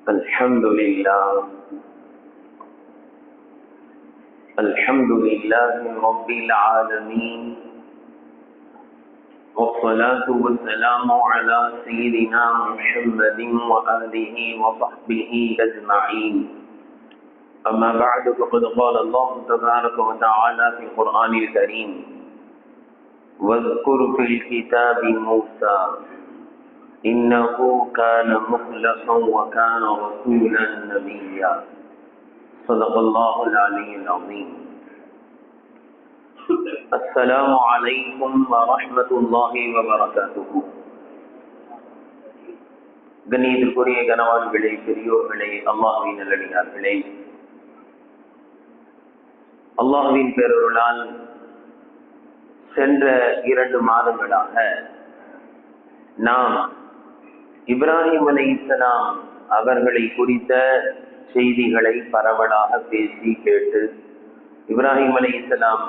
الحمد لله رب العالمين، والصلاة والسلام على سيدنا محمد وآله وصحبه أجمعين. أما بعد، فقد قال الله تبارك وتعالى في القرآن الكريم: واذكر في الكتاب موسى إنه كان مخلصا وكان رسولا نبيا. صدق الله العلي العظيم. السلام عليكم ورحمة الله وبركاته. கண்ணியத்திற்குரிய கனவான்களே, பெரியோர்களே, அல்லாஹ்வின் நல்லடியார்களே, அல்லாஹ்வின் பேரருளால் சென்ற 2 மாதங்களாக நாம் இப்ராஹிம் அலைஹிஸ்ஸலாம் அவர்களை குறித்த செய்திகளை பரவலாக பேசி கேட்டு, இப்ராஹிம் அலைஹிஸ்ஸலாம்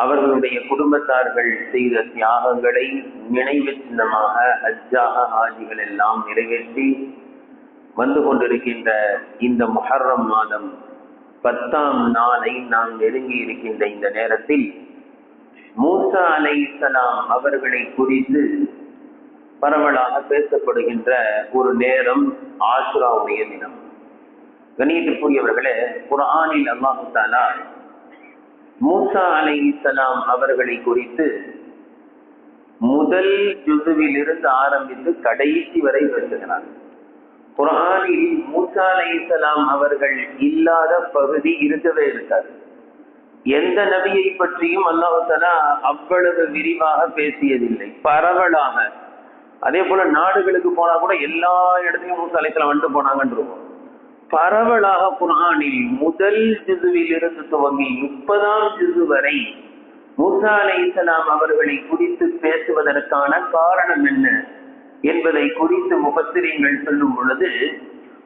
அவர்களுடைய குடும்பத்தார்கள் செய்த தியாகங்களை நினைவு சின்னமாக ஹஜ்ஜாக ஹாஜிகள் எல்லாம் நிறைவேற்றி வந்து கொண்டிருக்கின்ற இந்த முஹர்ரம் மாதம் 10ஆம் நாளை நாம் நெருங்கி இருக்கின்ற இந்த நேரத்தில் மூசா அலைஹிஸ்ஸலாம் அவர்களை குறித்து பரவலாக பேசப்படுகின்ற ஒரு நேரம் ஆஷுராவுடைய தினம். கண்ணியத்திற்குரியவர்களே, குர்ஆனில் அல்லாஹ் தஆலா மூசா அலைஹிஸ்ஸலாம் அவர்களை குறித்து முதல் ஜுசுவிலிருந்து ஆரம்பித்து கடைசி வரை பேசுகிறார். குர்ஆனில் மூசா அலைஹிஸ்ஸலாம் அவர்கள் இல்லாத பகுதி இருக்கவே இருக்காது. எந்த நபியை பற்றியும் அல்லாஹ் தஆலா அவ்வளவு விரிவாக பேசியதில்லை, பரவலாக. அதே போல நாடுகளுக்கு போனா கூட எல்லா இடத்தையும் மூசா அலைஹிஸ்ஸலாம் வந்துட்டு போனாங்கன்னு இருக்கும். பரவலாக குர்ஆனில் முதல் ஜுசுவில் இருந்து துவங்கி 30ஆம் ஜுசு வரை மூசா அலைஹிஸ்ஸலாம் அவர்களை குறித்து பேசுவதற்கான காரணம் என்ன என்பதை குறித்து முஃபஸ்ஸிரீன்கள் சொல்லும் பொழுது,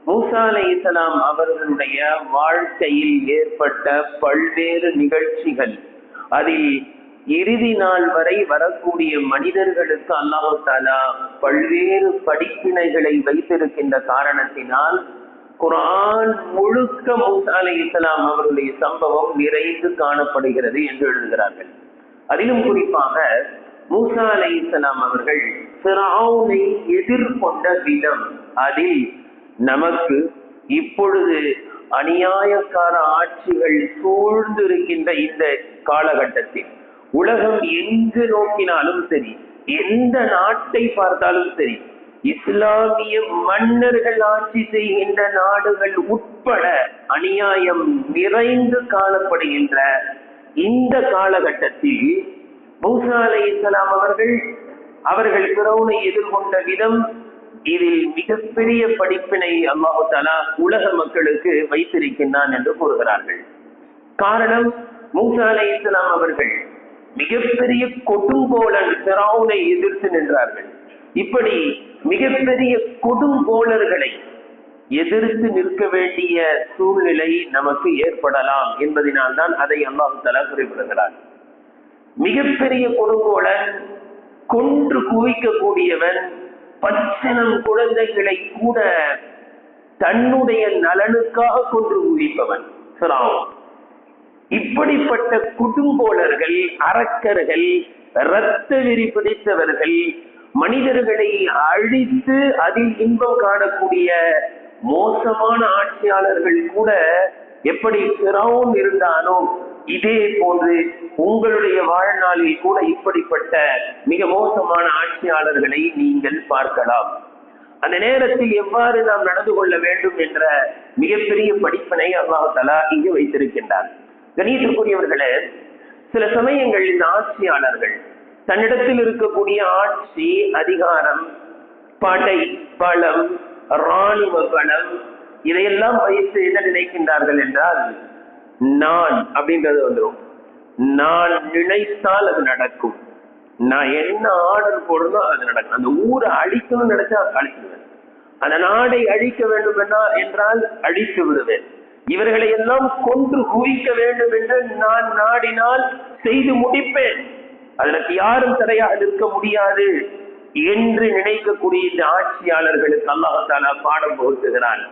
மூசா அலைஹிஸ்ஸலாம் அவர்களுடைய வாழ்க்கையில் ஏற்பட்ட பல்வேறு நிகழ்ச்சிகள், அதில் இறுதி நாள் வரை வரக்கூடிய மனிதர்களுக்கு அல்லாஹ் தஆலா பல்வேறு படிப்பினைகளை வைத்திருக்கின்ற காரணத்தினால் குர்ஆன் முழுக்க மூசா அலைஹிஸ்ஸலாம் அவர்களுடைய சம்பவம் நிறைந்து காணப்படுகிறது என்று எழுதுகிறார்கள். அதிலும் குறிப்பாக மூசா அலைஹிஸ்ஸலாம் அவர்கள் ஃபிரௌனை எதிர்கொண்ட விதம், அதில் நமக்கு இப்பொழுது அநியாயக்கார ஆட்சிகள் சூழ்ந்திருக்கின்ற இந்த காலகட்டத்தில் உலகம் எங்கு நோக்கினாலும் சரி, எந்த நாட்டை பார்த்தாலும் சரி, இஸ்லாமிய மன்னர்கள் ஆட்சி செய்கின்ற நாடுகள் உட்பட அநியாயம் நிறைந்து காணப்படுகின்ற இந்த காலகட்டத்தில் மூசா அலைஹிஸ்ஸலாம் அவர்கள் ஃபிரௌனை எதிர்கொண்ட விதம், இதில் மிகப்பெரிய படிப்பினை அல்லாஹ் தஆலா உலக மக்களுக்கு வைத்திருக்கின்றான் என்று கூறுகிறார்கள். காரணம், மூசா அலைஹிஸ்ஸலாம் அவர்கள் மிகப்பெரிய கொடுங்கோலன் ஃபிரௌனை எதிர்த்து நின்றார்கள். இப்படி மிகப்பெரிய கொடுங்கோலர்களை எதிர்த்து நிற்க வேண்டிய சூழ்நிலை நமக்கு ஏற்படலாம் என்பதனால் தான் அதை அல்லாஹ் தஆலா குறிப்பிடுகிறார். மிகப்பெரிய கொடுங்கோலன், கொன்று குவிக்கக்கூடியவன், பச்சிளம் குழந்தைகளை கூட தன்னுடைய நலனுக்காக கொன்று குவிப்பவன் ஃபிரௌன். இப்படிப்பட்ட கொடுங்கோலர்கள், அரக்கர்கள், இரத்த வெறி பிடித்தவர்கள், மனிதர்களை அழித்து அதில் இன்பம் காணக்கூடிய மோசமான ஆட்சியாளர்கள் கூட எப்படி ஃபிரௌன் இருந்தானோ, இதே போன்று உங்களுடைய வாழ்நாளில் கூட இப்படிப்பட்ட மிக மோசமான ஆட்சியாளர்களை நீங்கள் பார்க்கலாம். அந்த நேரத்தில் எவ்வாறு நாம் நடந்து கொள்ள வேண்டும் என்ற மிகப்பெரிய படிப்பினை அல்லாஹ் தஆலா இங்கு வைத்திருக்கின்றார். கண்ணியத்திற்குரியவர்களே, சில சமயங்கள் இந்த ஆட்சியாளர்கள் தன்னிடத்தில் இருக்கக்கூடிய ஆட்சி, அதிகாரம், படை பலம், இராணுவ பலம், இதையெல்லாம் வைத்து என்ன நினைக்கின்றார்கள் என்றால், நான் அப்படின்றது வந்துடும். நான் நினைத்தால் அது நடக்கும், நான் என்ன ஆர்டர் போடணும் அது நடக்கும். அந்த ஊரை அழிக்கணும்னு நினைச்சா அழிச்சிடுவேன், அந்த நாடை அழிக்க வேண்டும் என்றால் அழித்து விடுவேன், இவர்களை எல்லாம் கொன்று குவிக்க வேண்டும் என்று நான் நாடினால் செய்து முடிப்பேன், அதற்கு யாரும் தடையாக நிற்க முடியாது என்று நினைக்கக்கூடிய இந்த ஆட்சியாளர்களுக்கு அல்லாஹ் தஆலா பாடம் புகட்டுகிறான்.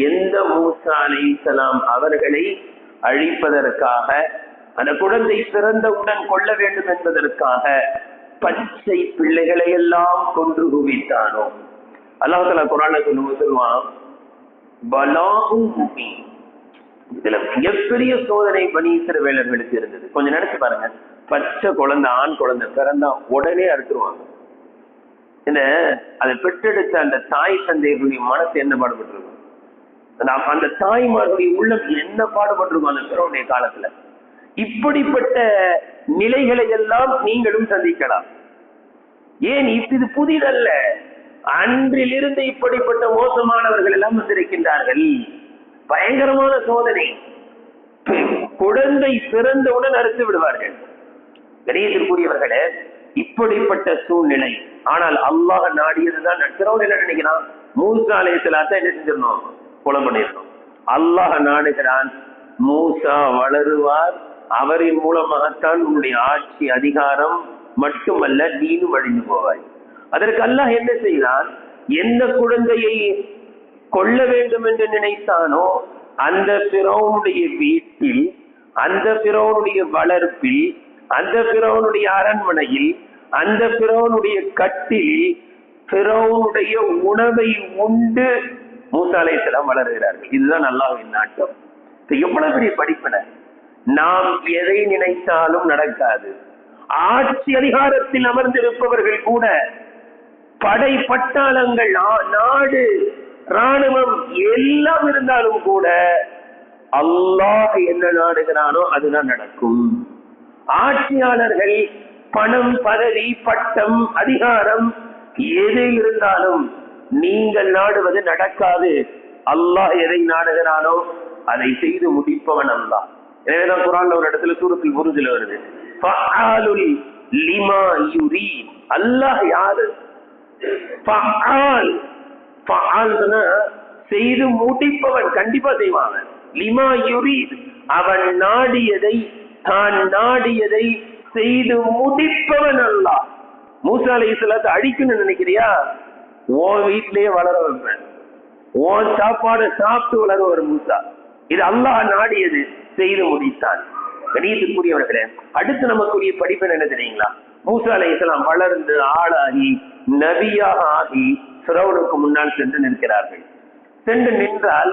எந்த மூசா அலைஹிஸ்ஸலாம் அவர்களை அழிப்பதற்காக, அந்த குழந்தை பிறந்தவுடன் கொள்ள வேண்டும் என்பதற்காக பச்சை பிள்ளைகளை எல்லாம் கொன்று குவித்தானோ, அல்லாஹ் தஆலா குர்ஆன்ல சொல்லுவான், பலாஉம் முபீன். இதுல மிகப்பெரிய சோதனை பனி இஸ்ரவேலர்களுக்கு இருந்தது. கொஞ்சம் நினைச்சு பாருங்க, பச்சை குழந்தை, ஆண் குழந்தை பிறந்தா உடனே அறுத்துருவாங்க. என்ன, அதை பெற்றெடுத்த அந்த தாய் தந்தையர்களுடைய மனசு என்ன பாடுபட்டிருக்கும், அந்த தாய்மார்களுடைய உள்ளம் என்ன பாடுபட்டிருக்கும் அந்த பிறவுடைய காலத்துல. இப்படிப்பட்ட நிலைகளை எல்லாம் நீங்களும் சந்திக்கலாம். ஏன் இது புதிதல்ல, அன்றிலிருந்து இப்படிப்பட்ட மோசமானவர்கள் எல்லாம் வந்திருக்கின்றார்கள். பயங்கரமான சோதனை. குழந்தை பிறந்தவுடன் அறுத்து விடுவார்கள். கணியத்திற்குரியவர்களே, இப்படிப்பட்ட சூழ்நிலை. ஆனால் அல்லாஹ் நாடியதுதான். பிறவுன் என்ன நினைக்கிறான், மூசா அலைஹிஸ்ஸலாம் என்ன செஞ்சிடணும், கொலை பண்ணிடணும். அல்லாஹ் நாடுகிறான், மூசா வளருவார், அவரின் மூலமாகத்தான் உன்னுடைய ஆட்சி அதிகாரம் மட்டுமல்ல நீனும் அழிந்து போவாய். அதற்கு அல்லாஹ் என்ன செய்தான், எந்த குழந்தையை கொல்ல வேண்டும் என்று நினைத்தானோ அந்த பிறவுனுடைய வீட்டில், அந்த பிறவுனுடைய வளர்ப்பில், அந்த பிறவுனுடைய அரண்மனையில், அந்த பிறவுனுடைய கட்டில் பிறவுனுடைய உணவை உண்டு மூசா அலைஹிஸ்ஸலாம் வளர்கிறார்கள். இதுதான் அல்லாஹ்வின் நாட்டம். எவ்வளவு பெரிய படிப்பினை. நாம் எதை நினைத்தாலும் நடக்காது. ஆட்சி அதிகாரத்தில் அமர்ந்திருப்பவர்கள் கூட, படை பட்டாளங்கள், நாடு, ராணுவம் எல்லாம் இருந்தாலும் கூட அல்லாஹ் என்ன நாடுகிறானோ அதுதான் நடக்கும். ஆட்சியாளர்கள் பணம், பதவி, பட்டம், அதிகாரம் எது இருந்தாலும் நீங்கள் நாடுவது நடக்காது. அல்லாஹ் எதை நாடுகிறானோ அதை செய்து முடிப்பவன் அல்லாஹ். எனவேதான் குர்ஆன்ல ஒரு இடத்துல சூரத்துல் புரூஜ்ல வருது, ஃபஅலுல் லிமா யுரீத். அல்லாஹ் யாரு? ஃபஅல். ஃபஅல்னா செய்து முடிப்பவன், கண்டிப்பா செய்வாங்க. லிமா யுரீத், அவன் நாடியதை, தான் நாடியதை செய்து முடிப்பவன் அல்லாஹ். மூசா அலைஹிஸ்ஸலாத்தை அழிக்கணும்னு நினைக்கிறியா, உன் வீட்டிலேயே வளர வைப்பேன். உன் சாப்பாடு சாப்பிட்டு வளருவார் மூசா. இது அல்லாஹ் நாடியது, செய்து முடித்தான். கணியத்துக்குரியவர்களே, அடுத்து நமக்குரிய படிப்பு என்ன தெரியுங்களா? மூசா அலைஹிஸ்ஸலாம் வளர்ந்து ஆளாகி நபியாக ஆகி ஃபிரௌனுக்கு முன்னால் சென்று நிற்கிறார்கள். சென்று நின்றால்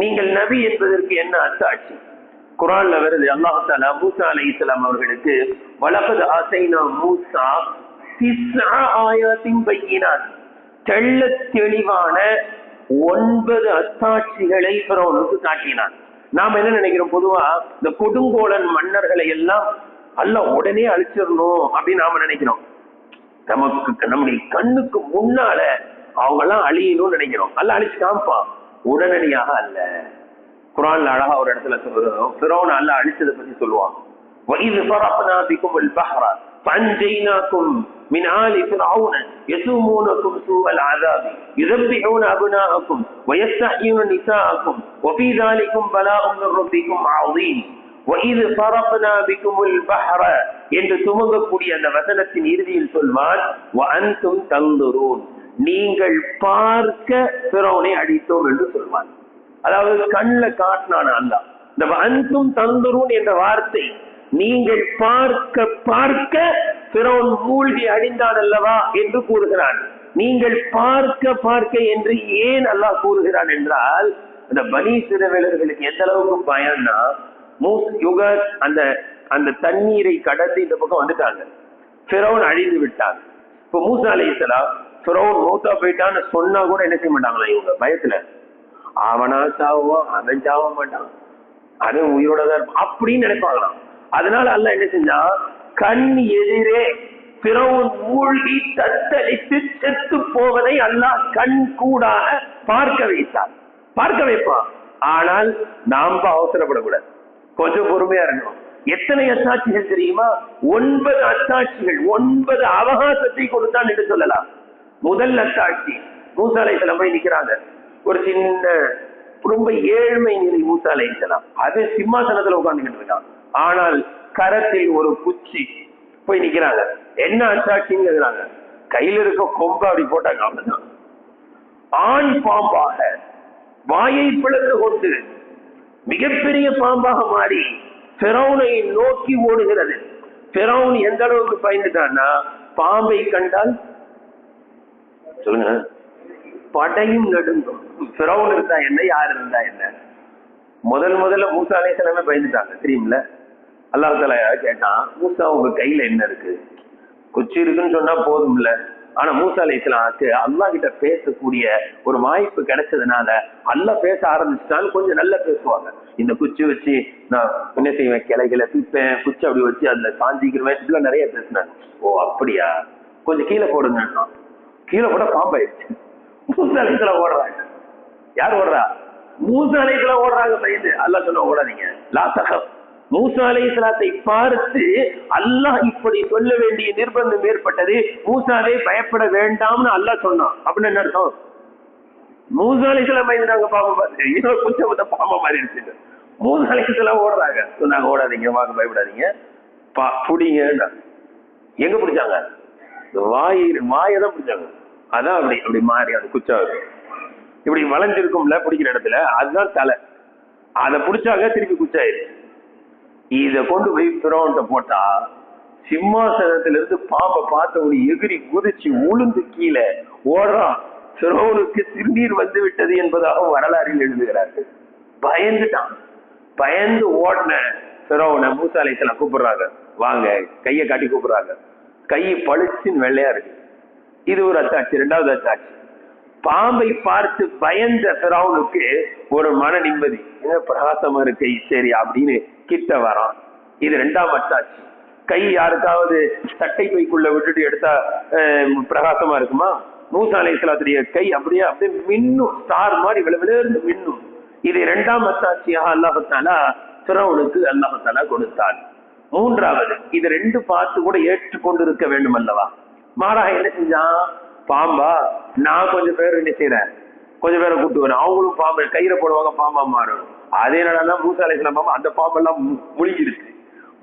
நீங்கள் நபி என்பதற்கு என்ன அத்தாட்சி? குர்ஆன்ல வருது, அல்லாஹ் தஆலா மூசா அலைஹிஸ்ஸலாம் அவர்களுக்கு வலகத் ஆதைனா மூசா 9 ஆயாத்தின் பையினாத், தெள்ளத் தெளிவான 9 அத்தாட்சிகளை ஃபிரௌனுக்கு காட்டினான். நாம என்ன நினைக்கிறோம், பொதுவா இந்த கொடுங்கோலன் மன்னர்களை எல்லாம் அல்லாஹ் உடனே அழிச்சிடணும் அப்படின்னு நாம நினைக்கிறோம். நமக்கு நம்முடைய கண்ணுக்கு முன்னால அவங்க எல்லாம் அழியணும்னு நினைக்கிறோம். அல்லாஹ் அழிச்சு காமிப்பான், உடனடியாக அல்ல. குர்ஆன்ல அழகா ஒரு இடத்துல சொல்றோம், ஃபிரௌன் அல்லாஹ் அழிச்சதை பத்தி சொல்லுவான். وَإِذْ فَرَقْنَا بِكُمُ الْبَحْرَ فَأَنْجَيْنَاكُمْ مِنْ آلِ فِرْعَوْنَ يَسُومُونَكُمْ سُوءَ الْعَذَابِ يُذَبِّحُونَ أَبْنَاءَكُمْ وَيَسْتَحْيُونَ نِسَاءَكُمْ وَفِي ذَلِكُمْ بَلَاءٌ مِنْ رَبِّكُمْ عَظِيمٌ وَإِذْ فَرَقْنَا بِكُمُ الْبَحْرَ என்று துவங்கக்கூடிய அந்த வசனத்தின் இறுதியில் சொல்வான், وَأَنْتُمْ تَنْظُرُونَ, நீங்கள் பார்க்க ஃபிரௌனை அழித்தோம் என்று சொல்வான். அதாவது கண்ணுல காட்டினான் அல்லாஹ். இந்த அன்தும் தந்துரூன் என்ற வார்த்தை, நீங்கள் பார்க்க பார்க்க ஃபிரௌன் மூழ்கி அழிந்தான் அல்லவா என்று கூறுகிறான். நீங்கள் பார்க்க பார்க்க என்று ஏன் அல்லாஹ் கூறுகிறான் என்றால், அந்த பனி இஸ்ரவேலர்களுக்கு எந்த அளவுக்கு பயம்னா, அந்த அந்த தண்ணீரை கடந்து இந்த பக்கம் வந்துட்டாங்க, ஃபிரௌன் அழிந்து விட்டாங்க. இப்போ மூசா அலைஹிஸ்ஸலாம் ஃபிரௌன் மௌத்தா போயிட்டான்னு சொன்னா கூட என்ன செய்ய மாட்டாங்களா இவங்க பயத்துல, அவனா சாவான், அவன் சாவ மாட்டான், அவன் உயிரோட தான் இருப்பான் அப்படின்னு நினைப்பாங்களாம். அதனால அல்லாஹ் என்ன செஞ்சா, கண் எதிரே ஃபிரௌன் மூழ்கி தத்தளித்து செத்து போவதை அல்லாஹ் கண் கூடாக பார்க்க வைத்தார். பார்க்க வைப்பான். ஆனால் நாம் அவசரப்படக்கூடாது, கொஞ்சம் பொறுமையா இருக்கணும். எத்தனை அத்தாட்சிகள் தெரியுமா? 9 அத்தாட்சிகள், 9 அவகாசத்தை கொடுத்தான் என்று சொல்லலாம். முதல் அத்தாட்சி, மூசா அலைஹிஸ்ஸலாம் போய் நிக்கிறாங்க. ஒரு சின்ன ரொம்ப ஏழ்மை நிலை மூசா அலைஹிஸ்ஸலாம், அது சிம்மாசனத்துல உட்கார்ந்துகிட்டு இருக்கான். ஆனால் கரத்தில் ஒரு குச்சி, போய் நிக்கிறாங்க. என்ன அத்தாட்சின்னு கேக்குறாங்க. கையில இருக்க கொம்ப அப்படி போட்டாங்க, அவ்வளவுதான். ஆண் பாம்பாக வாயை பிளந்து கொண்டு மிகப்பெரிய பாம்பாக மாறி ஃபிரௌனை நோக்கி ஓடுகிறது. ஃபிரௌன் எந்த அளவுக்கு பயந்துட்டான்னா, பாம்பை கண்டால் சொல்லுங்க படையும் நடுங்கும். ஃபிரௌன் இருந்தா என்ன, யார் இருந்தா என்ன? முதல்ல மூசா அலைஹிஸ்ஸலாமே பயந்துட்டாங்க, தெரியுமில்ல. அல்லாஹ் தஆலா கேட்டான், மூசா உங்க கையில என்ன இருக்கு? குச்சி இருக்குன்னு சொன்னா போதும்ல. ஆனா மூசா அலைஹிஸ்ஸலாமுக்கு அல்லாஹ் கிட்ட பேசக்கூடிய ஒரு வாய்ப்பு கிடைச்சதுனால அல்லாஹ் பேச ஆரம்பிச்சுட்டாலும் கொஞ்சம் நல்லா பேசுவாங்க. இந்த குச்சி வச்சு நான் என்ன செய்வேன், கிளைகளை தூப்பேன், குச்சி அப்படி வச்சு அதுல சாஞ்சிக்கிறேன், இதெல்லாம் நிறைய பேசினாங்க. ஓ அப்படியா, கொஞ்சம் கீழே போடுங்க. கீழே போட பாம்பாயிடுச்சு. மூசா அலைஹிஸ்ஸலாம் ஓடுறாங்க. யார் ஓடுறா? மூசா அலைஹிஸ்ஸலாம் ஓடுறாங்க பயந்து. அல்லாஹ் சொன்ன ஓடாதீங்க, லா தகப். மூசா அலைஹிஸ்ஸலாத்தை பார்த்து அல்லாஹ் இப்படி சொல்ல வேண்டிய நிர்பந்தம் ஏற்பட்டது. மூசாவே பயப்பட வேண்டாம்னு அல்லாஹ் சொன்னான். அப்படின்னு என்ன அர்த்தம்? மூசா அலைஹிஸ்ஸலாம் பயந்தாங்க பாம்பை பார்த்து. இன்னொரு கொஞ்சம் பாம்பை மாறி இருந்துச்சு. மூசா அலைஹிஸ்ஸலாம் ஓடுறாங்க. சொன்னாங்க ஓடாதீங்க, வாங்க பயப்படாதீங்க, புடிங்க. எங்க பிடிச்சாங்க? வாயதான் பிடிச்சாங்க. அதான் அப்படி மாறி அது குச்சாவது இப்படி வளைஞ்சிருக்கும்ல பிடிக்கிற இடத்துல, அதுதான் தலை. அதை பிடிச்சாங்க, திருப்பி குச்சாயிருச்சு. இத கொண்டு போய் ஃபிரௌன்ட்ட போட்டா சிம்மாசனத்திலிருந்து பாம்பை பார்த்த எகிரி குதிச்சு உளுந்து கீழே ஓடுறான். ஃபிரௌனுக்கு சிறுநீர் வந்து விட்டது என்பதாக வரலாறில் எழுதுகிறார்கள். பயந்துட்டான். பயந்து ஓடின ஃபிரௌனை மூசா அலைஹிஸ்ஸலாம் கூப்பிடுறாங்க, வாங்க, கையை காட்டி கூப்பிடுறாங்க. கை பளிச்சுன்னு வெள்ளையா இருக்கு. இது ஒரு அத்தாட்சி. ரெண்டாவது அத்தாட்சி, பாம்பை பார்த்து பயந்த ஃபிரௌனுக்கு ஒரு மன நிம்மதி, பிரகாசமா இருக்கு, சரி அப்படின்னு கிட்ட வரான். இது ரெண்டாம் அத்தாட்சி. கை யாருக்காவது சட்டை பைக்குள்ள விட்டுட்டு எடுத்தா பிரகாசமா இருக்குமா? மூசா அலைஹிஸ்ஸலாத்துடைய கை அப்படியே மின்னும், ஸ்டார் மாதிரி விளைவிலிருந்து மின்னும். இது இரண்டாம் அத்தாட்சியாக அல்லாஹ் தஆலா ஃபிரௌனுக்கு அல்லாஹ் தஆலா கொடுத்தான். மூன்றாவது, இது ரெண்டு பார்த்து கூட ஏற்றுக்கொண்டு இருக்க வேண்டும் அல்லவா? மாறாக என்ன செஞ்சான்? பாம்பா, நான் கொஞ்சம் பேர் என்ன செய்யறேன், கொஞ்சம் பேரை கூட்டு வரேன், அவங்களும் பாம்பு கையில போடுவாங்க, பாம்பா மாறும். அதே என்னடா மூசா அலைஹிஸ்ஸலாம் பாம்பா, அந்த பாம்பெல்லாம் முழுங்கிருக்கு.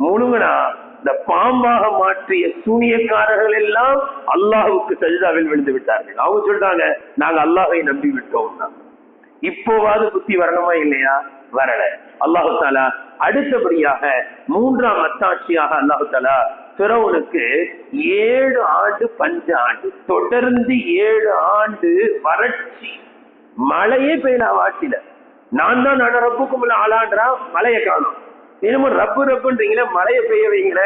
முழுங்கினா இந்த பாம்பாக மாற்றிய சூனியக்காரர்கள் எல்லாம் அல்லாஹ்வுக்கு சஜ்தாவில் விழுந்து விட்டார்கள். அவங்க சொல்லிட்டாங்க, நாங்க அல்லாஹ்வை நம்பி விட்டோம். இப்போவாது புத்தி வரணுமா இல்லையா? வரல. அல்லாஹ் தஆலா அடுத்தபடியாக மூன்றாம் அத்தாட்சியாக அல்லாஹ் தஆலா ஃபிரௌனுக்கு 7 ஆண்டு பஞ்சாண்டு, தொடர்ந்து 7 ஆண்டு வறட்சி, மழையே பெய்யல ஆட்சியில. நான் தான் ரப்புக்கும் ஆளான்றா, மழையை காணும். என்னமோ ரப்புன்றீங்களே, மழையை பெய்ய வைங்கள,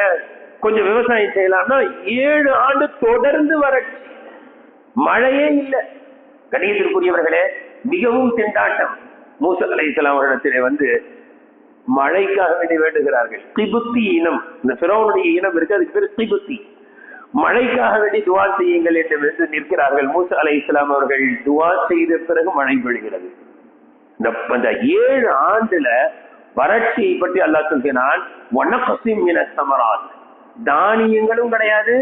கொஞ்சம் விவசாயம் செய்யலாம்னா 7 ஆண்டு தொடர்ந்து வறட்சி, மழையே இல்லை. கணியத்திற்குரியவர்களே, மிகவும் திண்டாட்டம். மூசா அலைஹிஸ்ஸலாம் அவரிடத்திலே வந்து மழைக்காக வேண்டி வேண்டுகிறார்கள். கிபுத்தி இனம், இந்த ஃபிரௌனுடைய இனம் இருக்கு, அதுக்கு பேர் கிபுத்தி. மழைக்காக வேண்டி துவா செய்யுங்கள் என்று வந்து நிற்கிறார்கள். மூசா அலைஹிஸ்ஸலாம் அவர்கள் துவா செய்த பிறகு மழை பெய்கிறது. இந்த 7 ஆண்டுல வறட்சியை பற்றி அல்லாஹ் சொல்கிறான், வனகஸிம் மினஸ் ஸமராத், தானியங்களும் கிடையாது,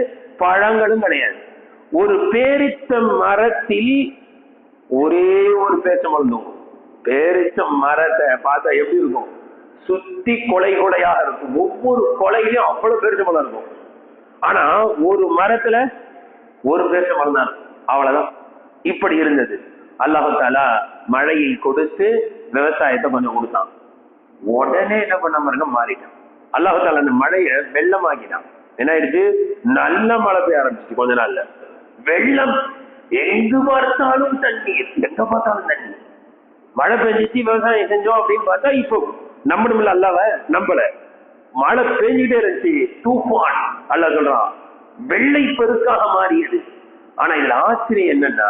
பழங்களும் கிடையாது. ஒரு பேரித்த மரத்தில் ஒரே ஒரு பேரிச்சம்பழம் இருக்கும். பேரிச்ச மரத்தை பார்த்தா எப்படி இருக்கும்? சுத்தி கொலை கொலையாக இருக்கும். ஒவ்வொரு கொலையிலும் அவ்வளவு பேரிச்சம்பழம் இருக்கும். ஆனா ஒரு மரத்துல ஒரு பேரிச்சம்பழம் தான் இருக்கும், அவ்வளவுதான். இப்படி இருந்தது. அல்லாஹ் தஆலா மழையை கொடுத்து விவசாயத்தை கொஞ்சம் கொடுத்தான். உடனே என்ன பண்ண பாருங்க, மாறிட்டான். அல்லாஹ் தஆலா அந்த மழையை வெள்ளமாக்கிட்டான். என்ன ஆயிடுச்சு? நல்ல மழை பெய்ய ஆரம்பிச்சு. கொஞ்ச நாள்ல வெள்ளம், எங்கு பார்த்தாலும் தண்ணீர், எங்க பார்த்தாலும் தண்ணீர். மழை பெஞ்சிச்சு, விவசாயம் செஞ்சோம் அப்படின்னு பார்த்தா இப்போ நம்பணும்ல, அல்லாஹ்வை நம்பல. மழை பெஞ்சிட்டே இருந்துச்சு, தூஃபான். அல்லாஹ் சொல்றான், வெள்ளை பெருக்காக மாறியது. ஆனா இதுல ஆச்சரியம் என்னன்னா,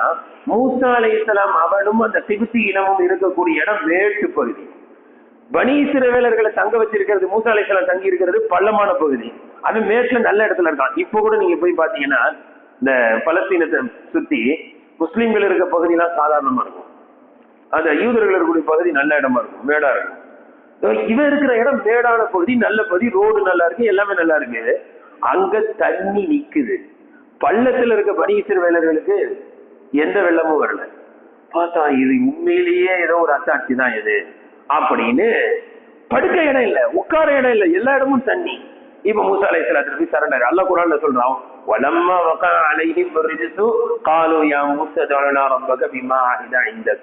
மூசா அலைஹிஸ்ஸலாம் அவனும் அந்த கிப்தி இனமும் இருக்கக்கூடிய இடம் மேட்டு பகுதி. பனி இஸ்ரவேலர்களை தங்க வச்சிருக்கிறது, மூசா அலைஹிஸ்ஸலாம் தங்கி இருக்கிறது பள்ளமான பகுதி. அது மேட்டுல நல்ல இடத்துல இருக்கான். இப்ப கூட நீங்க போய் பாத்தீங்கன்னா இந்த பலஸ்தீனத்தை சுத்தி முஸ்லீம்கள் இருக்க பகுதியெல்லாம் சாதாரணமா இருக்கும். அந்த யூதர்கள் இருக்கக்கூடிய பகுதி நல்ல இடமா இருக்கும், மேடா இருக்கும். இவன் இருக்கிற இடம் மேடான பகுதி, நல்ல பகுதி, ரோடு நல்லா இருக்கு, எல்லாமே நல்லா இருக்கு. அங்க தண்ணி நிக்குது. பள்ளத்துல இருக்க பனி இஸ்ரவேலர்களுக்கு எந்த வெள்ளமும் வரல. பார்த்தா இது உண்மையிலேயே ஏதோ ஒரு அத்தாட்சி தான் இது அப்படின்னு. படுக்க இடம் இல்ல, உட்கார இடம் இல்ல, எல்லா இடமும் தண்ணி. இப்ப மூசா அலைஹிஸ்ஸலாத்துக்கு போய் சரண்டர். அல்லாஹ் குர்ஆன்ல சொல்றான், வலம்மா வகா அலைஹிம் ரிஜ்ஸு காலு யா மூஸா தஅனா ரப்பக பிமா அஹித இந்தக்.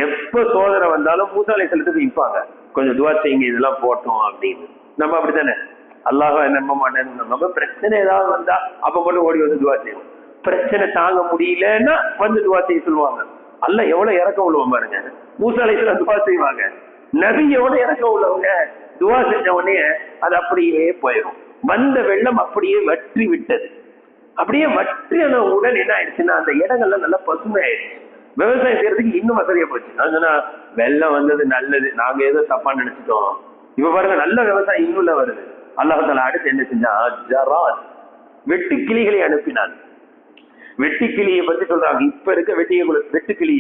எப்ப சோதனை வந்தாலும் மூசா அலைஹிஸ்ஸலாத்துக்கு இப்பாங்க, கொஞ்சம் துஆ செய்யுங்க இதெல்லாம் போட்டோம் அப்படின்னு. நம்ம அப்படித்தானே, அல்லாஹ்வை நம்ப மாட்டேன், நம்ம பிரச்சனை ஏதாவது வந்தா அப்ப மட்டும் ஓடி வந்து துஆ செய்வோம். பிரச்சனை தாங்க முடியலன்னா வந்து துஆ செய்ய சொல்லுவாங்க. அல்லாஹ் எவ்வளவு இறக்கம் உள்ளவங்க பாருங்க. மூசா அலைஹிஸ்ஸலாம் துஆ செய்வாங்க, நபி எவ்வளவு இறக்கம் உள்ளவங்க, துஆ செஞ்ச உடனே அது அப்படியே போயிடும். வந்த வெள்ளம் அப்படியே வற்றி விட்டது. அப்படியே வற்றின உடல் என்ன ஆயிடுச்சுன்னா அந்த இடங்கள்லாம் நல்லா பசுமை ஆயிடுச்சு. விவசாயம் செய்யறதுக்கு இன்னும் வசதியா போச்சு. ஆனா வெள்ளம் வந்தது நல்லது, நாங்க ஏதோ தப்பா நினைச்சிட்டோம். இப்ப பாருங்க நல்ல விவசாயம் இன்னும் வருது. அல்லாஹ் தஆலா அடுத்து என்ன செஞ்சா, ஜராத் வெட்டுக்கிளிகளை அனுப்பினான். வெட்டுக்கிளியை பத்தி சொல்றாங்க. இப்ப இருக்க வெட்டுக்கிளி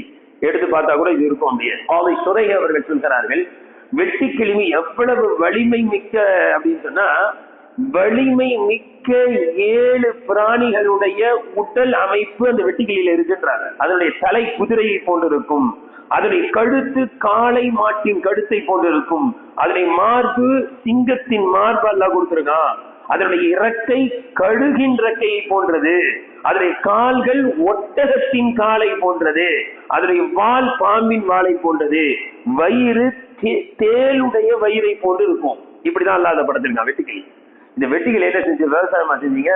எடுத்து பார்த்தா கூட இது இருக்கும் அப்படியே. ஆலை சுரைக அவர்கள் சொல்கிறார்கள், வெட்டுக்கிளி எவ்வளவு வலிமை மிக்க அப்படின்னு சொன்னா, வலிமை மிக்க 7 பிராணிகளுடைய உடல் அமைப்பு அந்த வெட்டுக்கிளியில இருக்குன்றாங்க. அதனுடைய தலை குதிரையை போன்றிருக்கும், அதனுடைய கழுத்து காளை மாட்டின் கழுத்தை போன்றிருக்கும், அதனுடைய மார்பு சிங்கத்தின் மார்பு அல்லாஹ் கொடுத்திருக்கான், அதனுடைய இறக்கை கழுகின் இறக்கையை போன்றது, அதனுடைய கால்கள் ஒட்டகத்தின் காலை போன்றது, அதனுடைய வால் பாம்பின் வாளை போன்றது, வயிறு தேளுடைய வயிறை போன்று இருக்கும். இப்படிதான் அல்லாஹ் படத்திருக்கான் வெட்டுக்கிளி. இந்த வெட்டுக்கிளி என்ன செஞ்சு விவசாயமா செஞ்சீங்க,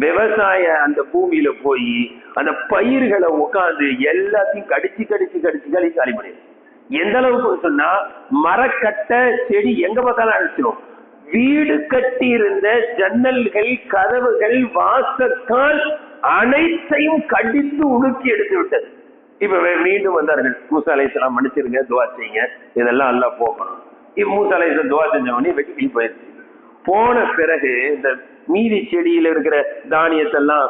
விவசாய அந்த பூமியில போய் அந்த பயிர்களை உட்காந்து எல்லாத்தையும் கடிச்சு கடிச்சு கடிச்சு கடிச்சு காலி பண்ணி, எந்த அளவுக்கு சொன்னா மரக்கட்டை செடி எங்க பார்த்தாலும் அழிச்சிடும். வீடு கட்டி இருந்த ஜன்னல்கள் கதவுகள் வாசக்கால் அனைத்தையும் கடித்து உடுக்கி எடுத்து விட்டது. இப்ப மீண்டும் வந்தார்கள், மூசா அலைஹிஸ்ஸலாம் மன்னிச்சிருங்க, துஆ செய்யுங்க, இதெல்லாம் அல்லாஹ் போகணும். மூசா அலைஹிஸ்ஸலாம் துஆ செஞ்சவனே வெட்டி போயிடுச்சு. போன பிறகு இந்த மீதி செடியில இருக்கிற தானியத்தெல்லாம்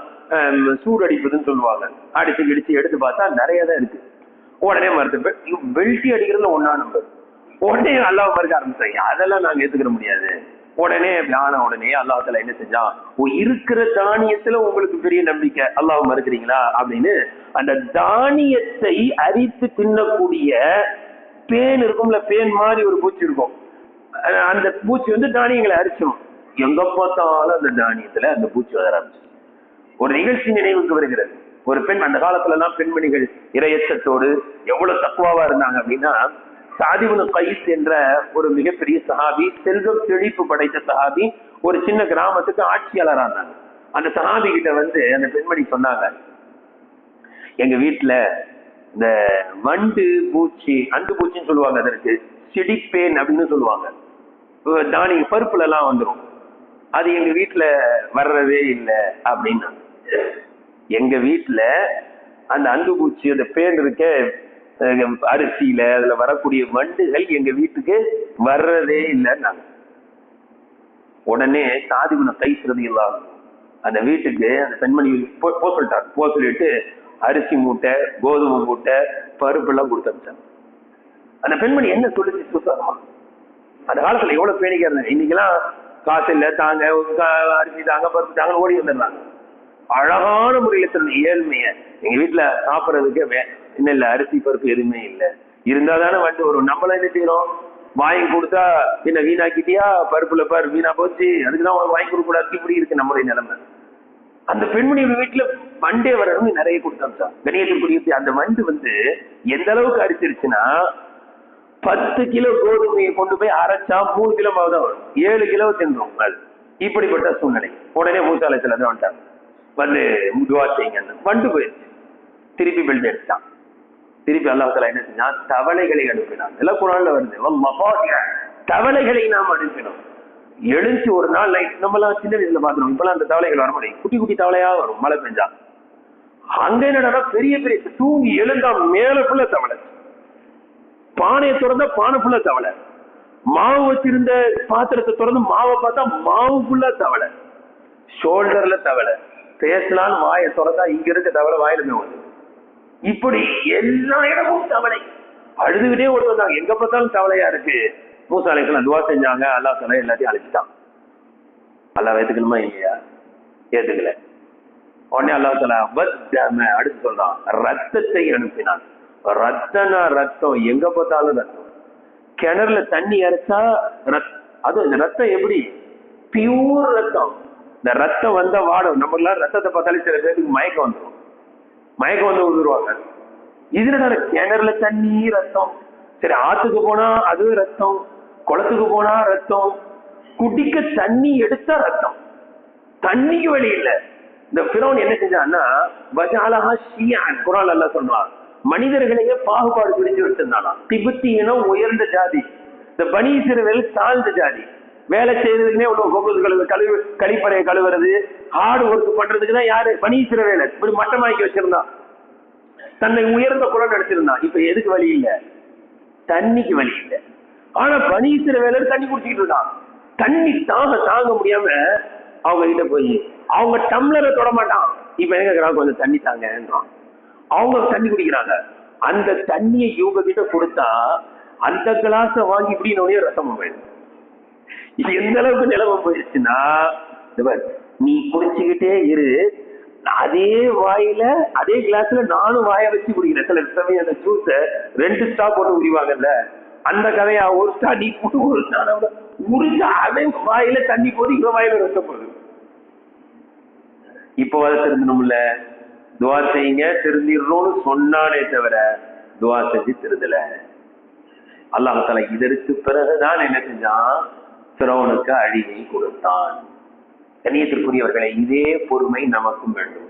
சூடடிப்பதுன்னு சொல்லுவாங்க, அடிச்சு கிடிச்சு எடுத்து பார்த்தா நிறைய தான் இருக்கு. உடனே மறுத்து வெல்ட்டி அடிக்கிறதுல ஒன்னா நம்பர், உடனே அல்லாஹ் மறுக்க ஆரம்பிச்சாங்க. அதெல்லாம் நாங்க ஏத்துக்கிற முடியாது. உடனே உடனே அல்லாஹ் தஆலா என்ன செஞ்சான், இருக்கிற தானியத்துல உங்களுக்கு பெரிய நம்பிக்கை, அல்லாஹ் மறுக்கிறீங்களா அப்படின்னு அந்த தானியத்தை அரித்து தின்னக்கூடிய பேன் இருக்கும்ல, பேன் மாதிரி ஒரு பூச்சி இருக்கும். அந்த பூச்சி வந்து தானியங்களை அரிச்சிடும். எங்க பார்த்தாலும் அந்த தானியத்துல அந்த பூச்சி வர ஆரம்பிச்சு. ஒரு நிகழ்ச்சி நினைவுக்கு வருகிறது. ஒரு பெண், அந்த காலத்துல எல்லாம் பெண்மணிகள் இறையச்சத்தோடு எவ்வளவு தக்குவாவா இருந்தாங்க அப்படின்னா, சாத் இப்னு கைஸ் என்ற ஒரு மிகப்பெரிய சஹாபி, செல்வம் செழிப்பு படைத்த சஹாபி, ஒரு சின்ன கிராமத்துக்கு ஆட்சியாளராக இருந்தாங்க. அந்த சஹாபி கிட்ட வந்து அந்த பெண்மணி சொன்னாங்க, எங்க வீட்டுல இந்த வண்டு பூச்சி, அண்டு பூச்சின்னு சொல்லுவாங்க, அதற்கு சிடிப்பேன் அப்படின்னு சொல்லுவாங்க, தானிய பருப்புல எல்லாம் வந்துடும், அது எங்க வீட்டுல வர்றதே இல்லை அப்படின்னா. எங்க வீட்டுல அந்த அண்டு பூச்சி, அந்த பேன் இருக்க அரிசியில அதுல வரக்கூடிய வண்டுகள் எங்க வீட்டுக்கு வர்றதே இல்லைன்னாங்க. உடனே சாத் இப்னு கைஸ் ரலியல்லாஹு அன்ஹு அந்த வீட்டுக்கு அந்த பெண்மணி சொல்லிட்டாங்க. சொல்லிட்டு அரிசி மூட்டை, கோதுமை மூட்டை, பருப்பு எல்லாம் கொடுத்து அனுப்பிச்சாங்க. அந்த பெண்மணி என்ன சொல்லிச்சு சுத்தமா, அந்த காலத்துல எவ்வளவு பேணிக்கா இருந்தாங்க. இன்னைக்கெல்லாம் காசு இல்லை, தாங்க அரிசி தாங்க பருப்பு தாங்க ஓடி வந்துடுறாங்க. அழகான முறையில சொன்ன ஏழ்மைய, எங்க வீட்டுல சாப்பிட்றதுக்கு இன்னும் இல்லை, அரிசி பருப்பு எதுவுமே இல்லை, இருந்தாதானே வண்டு வரும். நம்மள என்ன செய்யறோம், வாங்கி கொடுத்தா என்ன வீணாக்கிட்டியா, பருப்புல பாரு வீணா போச்சு, அதுக்குதான் வாங்கி கொடுக்க கூடாது, இப்படி இருக்கு நம்மளுடைய நிலைமை. அந்த பெண்மணியோட வீட்டுல வண்டே வரணும்னு நிறைய கொடுத்தா கணியத்திற்குரிய அந்த வண்டு வந்து எந்த அளவுக்கு அரிச்சிருச்சுன்னா, 10 கிலோ கோதுமையை கொண்டு போய் அரைச்சா 3 கிலோ மாவு தான் வரும், 7 கிலோ தின்றோம். அது இப்படிப்பட்ட சூழ்நிலை. உடனே மூசா அலைஹிஸ்ஸலாம் தான் வந்துட்டாங்க, வந்து துஆ செய்யுங்க. வண்டு போயிடுச்சு, திருப்பி பெல்ட் எடுத்தான். திருப்பி அல்லாஹ் தஆலா என்ன செஞ்சான், தவளைகளை அனுப்பினான். எல்லாம் குர்ஆன்ல வருது, தவளைகளை நாம் அனுப்பினோம். எழுந்து ஒரு நாள் நைட், நம்ம எல்லாம் சின்ன வயசுல பாத்துறோம், இப்பெல்லாம் அந்த தவளைகள் வர முடியும், குட்டி குட்டி தவளையா வரும் மழை பெஞ்சா. அங்க என்னடா பெரிய பெரிய தூங்கி எழுந்தா மேல ஃபுல்லா தவளை, பானையை திறந்தா பானை ஃபுல்லா தவளை, மாவு வச்சிருந்த பாத்திரத்தை திறந்து மாவை பார்த்தா மாவு ஃபுல்லா தவளை, ஷோல்டர்ல தவளை, பேசலான்னு வாயை திறந்தா இங்க இருக்க தவளை வாயிலுமே வந்து, இப்படி எல்லா இடமும் தவளை. அழுதுகிட்டே ஓடி வந்தாங்க, எங்க பார்த்தாலும் தவளையா இருக்கு. மூசா அலைஹிஸ்ஸலாம் துஆ செஞ்சாங்க, அல்லாஹ் தஆலா எல்லாத்தையும் அழிச்சிட்டான். அல்லாஹ் ஏத்துக்கணுமா இல்லையா? ஏத்துக்கல. உடனே அல்லாஹ் தஆலா அடுத்து சொல்றான், ரத்தத்தை அனுப்பினான். ரத்தனா ரத்தம், எங்க பார்த்தாலும் ரத்தம். கிணறுல தண்ணி இறைச்சா அது அந்த ரத்தம் எப்படி பியூர் ரத்தம், இந்த ரத்தம் வந்த வாடும். நம்ம எல்லாம் ரத்தத்தை பார்த்தாலே சில பேருக்கு மயக்கம் வந்துடும், மயக்கம் வந்து விழுந்துருவாங்க. இதுல கிணறுல தண்ணி ரத்தம், சரி ஆத்துக்கு போனா அது ரத்தம், குளத்துக்கு போனா ரத்தம், குடிக்க தண்ணி எடுத்தா ரத்தம், தண்ணிக்கு வழி இல்லை. இந்த ஃபிரௌன் என்ன செஞ்சான்னா வஜஅலஹா ஷியஅன், குர்ஆன்ல அல்லாஹ் சொல்றான், மனிதர்களையே பாகுபாடு பிடிச்சு வச்சிருந்தானா. திபெத்தியனா உயர்ந்த ஜாதி, இந்த பனி இஸ்ரவேல் தாழ்ந்த ஜாதி. வேலை செய்யறதுக்குன்னே உள்ள கழிப்பறையை கழுவுறது, ஹார்டு ஒர்க் பண்றதுக்கு தான் யாரு பனி இஸ்ரவேல் இப்படி மட்டமாக்கி வச்சிருந்தான். தன்னை உயர்ந்த குலம் நடத்திருந்தான். இப்ப எதுக்கு வழி இல்லை? தண்ணிக்கு வழி இல்லை. ஆனா பனி இஸ்ரவேலர் தண்ணி குடிச்சிட்டு இருந்தான். தண்ணி தாங்க முடியாம அவங்க கிட்ட போய் அவங்க டம்ளரை தொட மாட்டான். இப்ப என்ன கொஞ்சம் தண்ணி தாங்கன்றான். அவங்க தண்ணி குடிக்கிறாங்க. அந்த தண்ணியை இவங்க கிட்ட கொடுத்தா அந்த கிளாஸ வாங்கி இப்படின்னு ரத்தம் போயிடுது. இது எந்த அளவுக்கு நிலவ போயிடுச்சுன்னா, நீ குடிச்சுக்கிட்டே இரு, அதே வாயில அதே கிளாஸ்ல நானும் வாய வச்சு குடிக்கிறேன். சில சமயம் அந்த ஜூஸ 2 ஸ்டாப் போட்டு குடிவாங்கல்ல, அந்த கதையா ஒரு ஸ்டா நீ போட்டு ஒரு ஸ்டா உறிஞ்ச அதே வாயில தண்ணி போது இவன் வாயில ரத்தம் போகுது. இப்போ அதை திருந்தணும்ல, துவா செய்யுங்க திருந்திடணும்னு சொன்னானே தவிர துவா செஞ்சு திருந்தல. அல்லாஹ் தஆலா இதற்கு பிறகுதான் என்ன செஞ்சான்? ஃபிரௌனுக்கு அழிவை கொடுத்தான். கண்ணியத்திற்குரியவர்களை, இதே பொறுமை நமக்கும் வேண்டும்.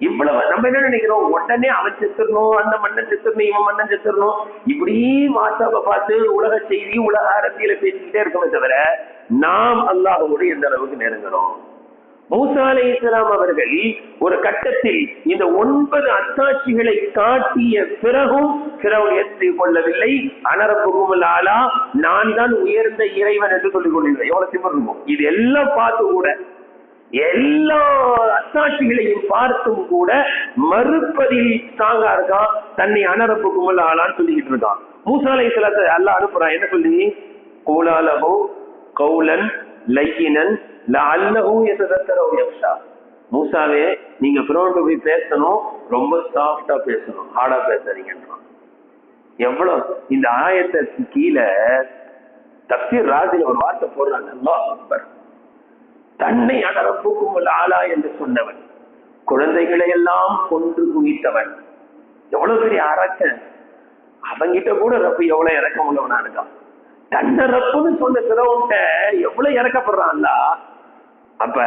இவ்வளவு நம்ம என்ன நினைக்கிறோம்? உடனே அவன் செத்துடணும், அந்த மண்ணன் செத்துடணும், இவன் மண்ணன் செத்துடணும், இப்படி வாட்ஸ்அப்பை பார்த்து உலக செய்தி உலக அரசியல பேசிக்கிட்டே இருக்கவே தவிர நாம் அல்லாஹ்வோடு எந்த அளவுக்கு நெருங்கணும். மூசா அலைஹிஸ்ஸலாம் அவர்கள் ஒரு கட்டத்தில் இந்த 9 அத்தாட்சிகளை காட்டிய பிறகும் ஃபிரௌன் ஏற்றுக் கொள்ளவில்லை. அனரப்புகுமுல் ஆலா, நான் தான் உயர்ந்த இறைவன் என்று சொல்லிக் கொள்கிறேன். எவ்வளவு திமிர் இருக்கும்! இது எல்லாம் பார்த்து கூட, எல்லா அத்தாட்சிகளையும் பார்த்தும் கூட மறுப்பதில் ஸ்ட்ராங்கா இருக்கான். தன்னை அனரப்புகுமுல் ஆலான்னு சொல்லிக்கிட்டு இருக்கான். மூசா அலைஹிஸ்ஸலாத்தை அல்லாஹ் அனுப்புறான். என்ன சொல்லி? கூலாலஹு கௌலன் லையினன் லஅல்லஹு யததக்கரு அவ் யக்ஷா. மூசாவே, நீங்க ஃபிரௌன்ட்ட போய் பேசணும், ரொம்ப சாஃப்டா பேசணும், ஹார்டா பேசாதீங்கன்றான். எவ்வளவு இந்த ஆயத்துக்கு கீழே தஃப்சீர் ராஜில ஒரு வார்த்தை போடுறாங்க, அல்லாஹ் அக்பர். தன்னை அனரப்புகுமுல் ஆலா என்று சொன்னவன், குழந்தைகளை எல்லாம் கொன்று குவித்தவன், எவ்வளவு பெரிய அரக்கன்! அவங்கிட்ட கூட ரப்பு எவ்வளவு இறக்கம் உள்ளவனா இருக்கான். தன்னை ரப்புன்னு சொன்ன ஃபிரௌன்ட்ட எவ்வளவு இறக்கப்படுறான்ல. அப்ப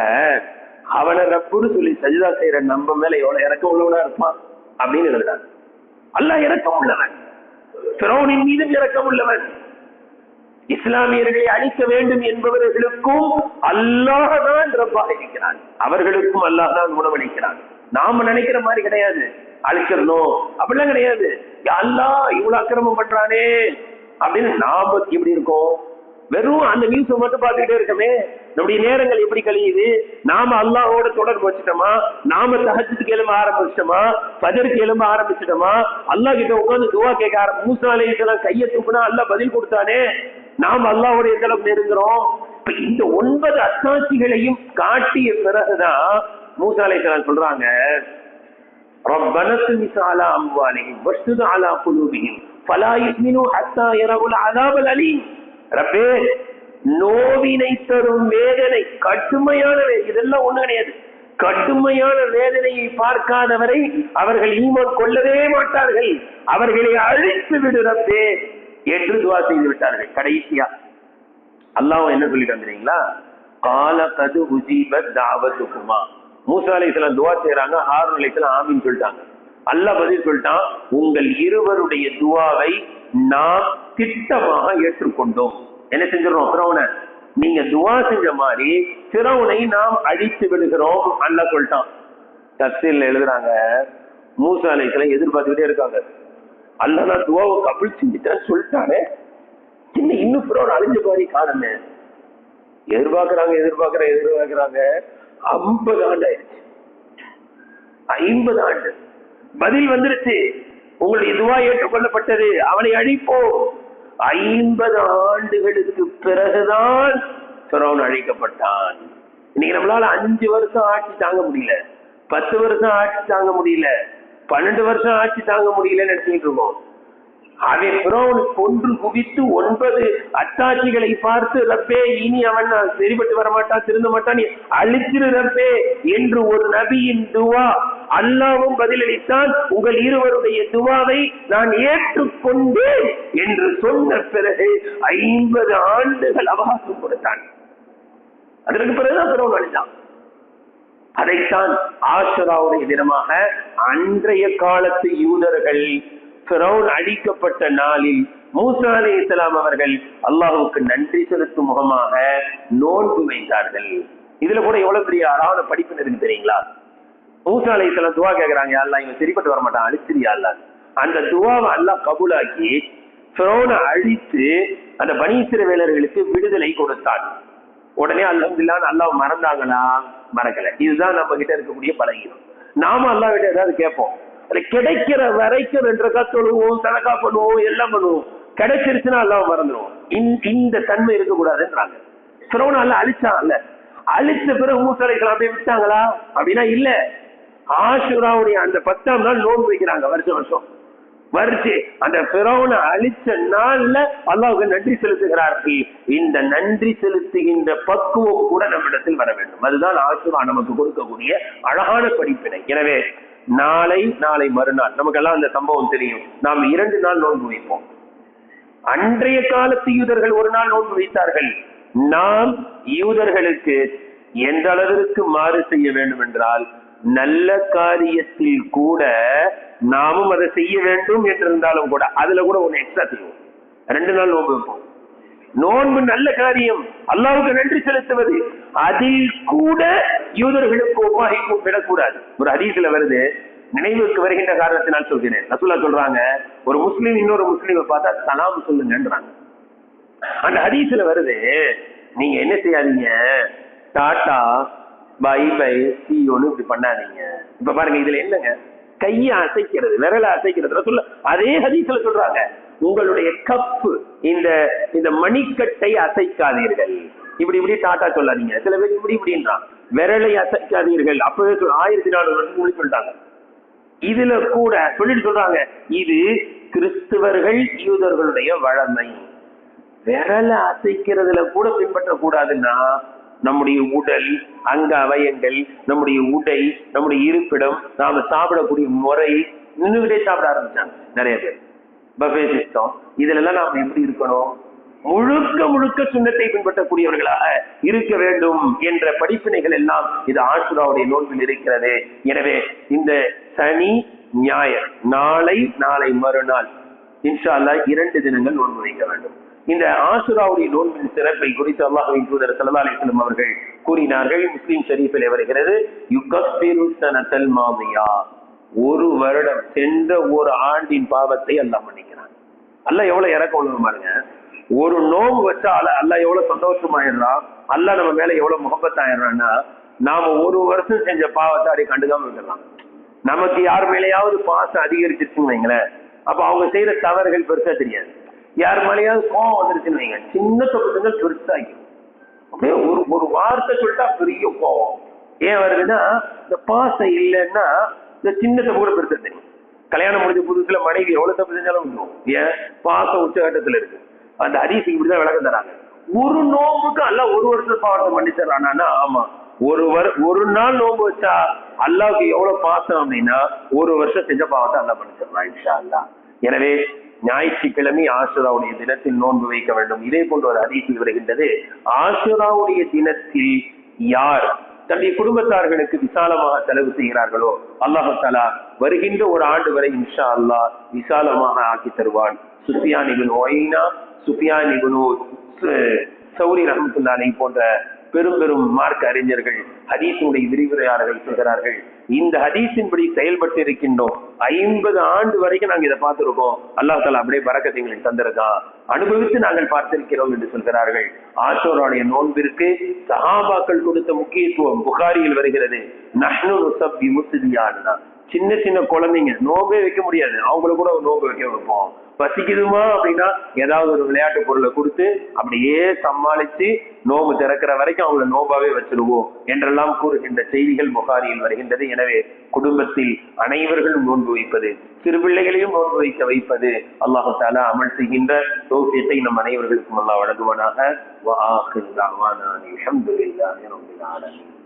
அவனை ரப்புன்னு சொல்லி சஜ்தா செய்யற நம்ம மேல எவ்வளவு இறக்கம் உள்ளவனா இருப்பான் அப்படின்னு எழுதுறாங்க. அல்லாஹ் இறக்கம் உள்ளவன், ஃபிரௌனின் மீதும் இறக்கம் உள்ளவன். இஸ்லாமியர்களை அழிக்க வேண்டும் என்பவர்களுக்கும் அல்லாஹ் தான் ரப்பாக இருக்கிறான், அவர்களுக்கும் அல்லாஹ் தான் உணவளிக்கிறான். நாம நினைக்கிற மாதிரி கிடையாது, அழிச்சிடணும் அப்படிலாம் கிடையாது. அல்லாஹ் இவ்வளவு அக்கிரமம் பண்றானே அப்படின்னு நாம எப்படி இருக்கோம்? வெறும் அந்த நியூஸை மட்டும் பார்த்துக்கிட்டே இருக்கமே. நம்முடைய நேரங்கள் எப்படி கழியுது? நாம அல்லாஹ்வோட தொடர்பு வச்சுட்டோமா? நாம தஹஜ்ஜுக்கு எழும்ப ஆரம்பிச்சிட்டோமா? ஃபஜருக்கு எழும்ப ஆரம்பிச்சிட்டோமா? அல்லாஹ் கிட்ட உட்கார்ந்து துவா கேட்க மூசா அலைஹிஸ்ஸலாம் கையை தூக்குனா அல்லாஹ் பதில் கொடுத்தானே. நாம் அல்லாஹ்வோட எந்த அளவுக்கு நெருங்குறோம்? இப்ப இந்த 9 அத்தாட்சிகளையும் காட்டிய பிறகுதான் மூசா அலைஹிஸ்ஸலாம் சொல்றாங்க, ரப்பனா துமிஸ் அலா அம்வாலிஹிம் வஷ்துத் அலா குலூபிஹிம் ஃபலா யுமினு ஹத்தா யரவுல் அஸாபல் அலீம். ரப்பே, நோவினை தரும் வேதனை, கடுமையான இதெல்லாம் ஒண்ணு கிடையாது, கடுமையான வேதனையை பார்க்காதவரை அவர்கள் ஈமான் கொள்ளவே மாட்டார்கள், அவர்களை அழித்து விடு ரப்பே என்று துவா செய்து விட்டார்கள். கடைசியா அல்லாஹ் என்ன சொல்லிட்டு வந்துறீங்களா? கால கது உஜீபத் தாவத்துக்குமா. மூசா அலைஹிஸ்ஸலாம் துவா செய்யறாங்க, ஹாரூன் அலைஹிஸ்ஸலாம் ஆமீன் சொல்லிட்டாங்க. அல்லாஹ் பதில் சொல்லிட்டான், உங்கள் இருவருடைய துவாவை நாம் திட்டமாக ஏற்றுக்கொண்டோம். என்ன செஞ்சிடறோம்? ஃபிரௌனை நீங்க துவா செஞ்ச மாதிரி ஃபிரௌனை நாம் அழித்து விடுகிறோம் அல்லாஹ் சொல்லிட்டான். தஃசீர்ல எழுதுறாங்க, மூசா அலைஹிஸ்ஸலாம் எதிர்பார்த்துக்கிட்டே இருக்காங்க, அல்லாஹ் நான் துவாவை கபூல் செஞ்சுட்டேன்னு சொல்லிட்டானே, இன்னும் ஃபிரௌன் அழிஞ்ச மாதிரி காணுமே. எதிர்பார்க்கிறாங்க 50 ஆண்டு ஆயிடுச்சு, 50 ஆண்டு. பதில் வந்துருச்சு, உங்களுடைய துவா ஏற்றுக்கொள்ளப்பட்டது, அவனை அழிப்போம். 50 ஆண்டுகளுக்கு பிறகுதான் ஃபிரௌன் அழிக்கப்பட்டான். இன்னைக்கு நம்மளால 5 வருஷம் ஆட்சி தாங்க முடியல, 10 வருஷம் ஆட்சி தாங்க முடியல, 12 வருஷம் ஆட்சி தாங்க முடியலன்னு நினைச்சுட்டு இருக்கோம். அவன் பிறவுனுக்கு ஒன்று குவித்து 9 அத்தாட்சிகளை பார்த்து, ரப்பே இனி அவன் சரிபட்டு வரமாட்டான், திருந்த மாட்டான், நீ அழிச்சிரு ரப்பே என்று ஒரு நபியின் துவா. அல்லாஹ்வும் பதிலளித்தான், உங்கள் இருவருடைய துவாவை நான் ஏற்றுக்கொண்டேன் என்று சொன்ன பிறகு 50 ஆண்டுகள் அவகாசம் கொடுத்தான். அதற்கு பிறகுதான் பிறவன் அழிந்தான். அதைத்தான் ஆஷுராவுடைய தினமாக அன்றைய காலத்து யூதர்கள் ஃபிரௌன் அழிக்கப்பட்ட நாளில் மூசா அலைஹிஸ்ஸலாம் அவர்கள் அல்லாஹ்வுக்கு நன்றி செலுத்தும் முகமாக நோன்பு வைத்தார்கள். இதுல கூட எவ்வளவு பெரிய அழகான படிப்பு இருக்கு தெரியுங்களா? மூசா அலைஹிஸ்ஸலாம் துவா கேட்கிறாங்க, யா அல்லாஹ் இவன் சரிப்பட்டு வர மாட்டான், அழிச்சிரியா அல்லாஹ். அந்த துவாவை அல்லாஹ் கபூலாக்கி ஃபிரௌனை அழித்து அந்த பனி இஸ்ரவேலர்களுக்கு விடுதலை கொடுத்தான். உடனே அல்ஹம்துலில்லாஹ் அல்லாஹ் மறந்தாங்களா? மறக்கல. இதுதான் நம்ம கிட்ட இருக்கக்கூடிய பலகீனம். நாம அல்லாஹ் கிட்ட ஏதாவது கேட்போம், கிடைக்கிற வரைக்கும் 2 ரக்காத் தொழுவோம், சதகா பண்ணுவோம், எல்லாம் பண்ணுவோம். கிடைச்சிருச்சுன்னா அல்லாஹ் மறந்துடுவோம். இந்த தன்மை இருக்கக்கூடாதுன்றாங்க. ஃபிரௌனை அல்லாஹ் அழிச்சான்ல, அழிச்ச பிறகு மூசா அலைஹிஸ்ஸலாம் அப்படியே விட்டாங்களா? அப்படின்னா இல்ல. ஆஷுராவுடைய அந்த 10ஆம் நாள் நோன்பு வைக்கிறாங்க, வருஷம் வரிச்சு அந்த ஃபிரௌனை அழிச்ச நாள்ல அல்லாஹ்வுக்கு நன்றி செலுத்துகிறார்கள். இந்த நன்றி செலுத்துகின்ற பக்குவம் கூட நம்மிடத்தில் வர வேண்டும். அதுதான் ஆஷுரா நமக்கு கொடுக்கக்கூடிய அழகான படிப்பினை. எனவே நாளை மறுநாள் நமக்கெல்லாம் அந்த சம்பவம் தெரியும். நாம் 2 நாள் நோன்பு வைப்போம். அன்றைய காலத்து யூதர்கள் 1 நாள் நோன்பு வைத்தார்கள். நாம் யூதர்களுக்கு எந்த அளவிற்கு மாறு செய்ய வேண்டும் என்றால், நல்ல காரியத்தில் கூட நாமும் அதை செய்ய வேண்டும் என்றிருந்தாலும் கூட அதுல கூட ஒண்ணு எக்ஸ்ட்ரா செய்வோம். 2 நாள் நோன்பு வைப்போம். நோன்பு நல்ல காரியம், அல்லாஹ்வுக்கு நன்றி செலுத்துவது, அதில் கூட யூதர்களுக்கு ஒப்பாகிக்கும் விடக்கூடாது. ஒரு ஹதீஸ்ல வருது, நினைவுக்கு வருகின்ற காரணத்தினால் சொல்கிறேன். ரசூலுல்லாஹ் சொல்றாங்க, ஒரு முஸ்லீம் இன்னொரு முஸ்லீமை பார்த்தா சலாம் சொல்லுங்கன்றாங்க. அந்த ஹதீஸ்ல வருது, நீங்க என்ன செய்யாதீங்க, டாட்டா பை பை சீயோன்னு இப்படி பண்ணாதீங்க. இப்ப பாருங்க, இதுல என்னங்க, கையை அசைக்கிறது, விரலை அசைக்கிறது. ரசூலுல்லாஹ் அதே ஹதீஸ்ல சொல்றாங்க, உங்களுடைய கப்பு இந்த மணிக்கட்டை அசைக்காதீர்கள், இப்படி டாட்டா சொல்லாதீங்க. சில பேர் இப்படின்றான், விரலை அசைக்காதீர்கள். அப்பவே 1400 வருஷம் சொல்லிட்டாங்க. இதுல கூட சொல்லிட்டு சொல்றாங்க, இது கிறிஸ்துவர்கள் யூதர்களுடைய வழமை. விரலை அசைக்கிறதுல கூட பின்பற்ற கூடாதுன்னா, நம்முடைய உடல், அங்க அவயங்கள், நம்முடைய உடை, நம்முடைய இருப்பிடம், நாம சாப்பிடக்கூடிய முறை, நின்றுகிட்டே சாப்பிட ஆரம்பிச்சாங்க நிறைய பேர். பஃபே சிஸ்டம், இதுல எல்லாம் நாம எப்படி இருக்கணும்? முழுக்க சுன்னத்தை பின்பற்றக்கூடியவர்களாக இருக்க வேண்டும் என்ற படிப்பினைகள் எல்லாம் இது ஆஷுராவுடைய நோன்பில் இருக்கிறது. எனவே இந்த சனி ஞாயிறு, நாளை மறுநாள் இன்ஷா அல்லாஹ் 2 தினங்கள் நோன்பு வைக்க வேண்டும். இந்த ஆஷுராவுடைய நோன்பின் சிறப்பை குறித்து அல்லாஹ்வின் தூதர் ஸல்லல்லாஹு அலைஹி வஸல்லம் அவர்கள் கூறினார்கள். முஸ்லிம் ஷரீஃபில் வருகிறது, யுகஃபிரு ஸனத்தல் மாதியா, ஒரு வருடம் சென்ற ஒரு ஆண்டின் பாவத்தை அல்லாஹ் மன்னிக்கிறான். அல்லாஹ் எவ்வளவு இறக்கம் உள்ளவன் பாருங்க. ஒரு நோன்பு வச்சா அல்லாஹ் எவ்வளவு சந்தோஷமாயிடுறான், அல்லாஹ் நம்ம மேல எவ்வளவு முகப்பத்தாயிடுறான்னா, நாம ஒரு வருஷம் செஞ்ச பாவத்தை அப்படி கண்டுக்காம விட்டுடலாம். நமக்கு யார் மேலேயாவது பாசம் அதிகரிச்சிருச்சுன்னு வைங்களேன், அப்ப அவங்க செய்யற தவறுகள் பெருசா தெரியாது. யார் மேலேயாவது கோவம் வந்துருச்சுன்னு வைங்க, சின்ன தப்புகள் பெருசாகி அப்படியே ஒரு வார்த்தை சொல்லிட்டா பெரிய கோவம். ஏன் வருதுன்னா, இந்த பாசம் இல்லைன்னா இந்த சின்ன தப்பு கூட பெருசா தெரியும். கல்யாணம் முடிஞ்ச புதுசுல மனைவி எவ்வளவு தப்பு செஞ்சாலும் விட்டுரும். ஏன்? பாசம் உச்சகட்டத்துல இருக்கு. அந்த ஹதீஸ் இப்படிதான் விளக்கம் தராங்க. ஒரு நோம்புக்கு அல்லாஹ் ஒரு வருஷம் பாவத்தை மன்னிச்சிடறானா? ஆமா. ஒரு நாள் நோம்பு வச்சா அல்லாஹ்வுக்கு எவ்வளவு பாசம் அப்படின்னா, ஒரு வருஷம் செஞ்ச பாவத்தை அல்லாஹ் மன்னிச்சிடறான் இன்ஷா அல்லாஹ். எனவே ஞாயிற்றுக்கிழமை ஆஷுராவுடைய தினத்தில் நோன்பு வைக்க வேண்டும். இதே போன்ற ஒரு ஹதீஸில் வருகின்றது, ஆஷுராவுடைய தினத்தில் யார் தன்னுடைய குடும்பத்தார்களுக்கு விசாலமாக செலவு செய்கிறார்களோ அல்லாஹு தஆலா வருகின்ற ஒரு ஆண்டு வரை இன்ஷா அல்லாஹ் விசாலமாக ஆக்கி தருவான். சுஃபியான் இப்னு உவைனா, சுஃபியான் இப்னு சௌரி ரஹ்மத்துல்லாஹி அலைஹி போன்ற பெரும் மார்க்க அறிஞர்கள், ஹதீஸுடைய விரிவுரையாளர்கள் சொல்கிறார்கள், இந்த ஹதீஸின்படி செயல்பட்டு இருக்கின்றோம். 50 ஆண்டு வரைக்கும் நாங்க இதை பார்த்திருக்கோம். அல்லாஹ் தஆலா அப்படியே பரக்கத்தை எங்களுக்கு தந்திருக்கான், அனுபவித்து நாங்கள் பார்த்திருக்கிறோம் என்று சொல்கிறார்கள். ஆஷுராவுடைய நோன்பிற்கு சஹாபாக்கள் கொடுத்த முக்கியத்துவம் புகாரியில் வருகிறது. நஹ்னு நுஸப்பி முஸ்லியானா, சின்ன சின்ன குழந்தைங்க நோம்பே வைக்க முடியாது, அவங்களுக்கு கூட ஒரு நோம்பு வைக்க வைப்போம். பசிக்குதுமா அப்படின்னா ஏதாவது ஒரு விளையாட்டு பொருளை கொடுத்து அப்படியே சமாளிச்சு நோம்பு திறக்கிற வரைக்கும் அவங்கள நோம்பாவே வச்சிருவோம் என்றெல்லாம் கூறுகின்ற செய்திகள் புகாரியில் வருகின்றது. எனவே குடும்பத்தில் அனைவர்களும் நோன்பு வைப்பது, சிறு பிள்ளைகளையும் நோன்பு வைக்க வைப்பது அல்லாஹு தஆலா அமல் செய்கின்ற தௌஃபீகை நம் அனைவர்களுக்கும் அல்லாஹ் வழங்குவானாக. வ ஆகிரு தஅவானா அல்ஹம்துலில்லாஹி ரப்பில் ஆலமீன்.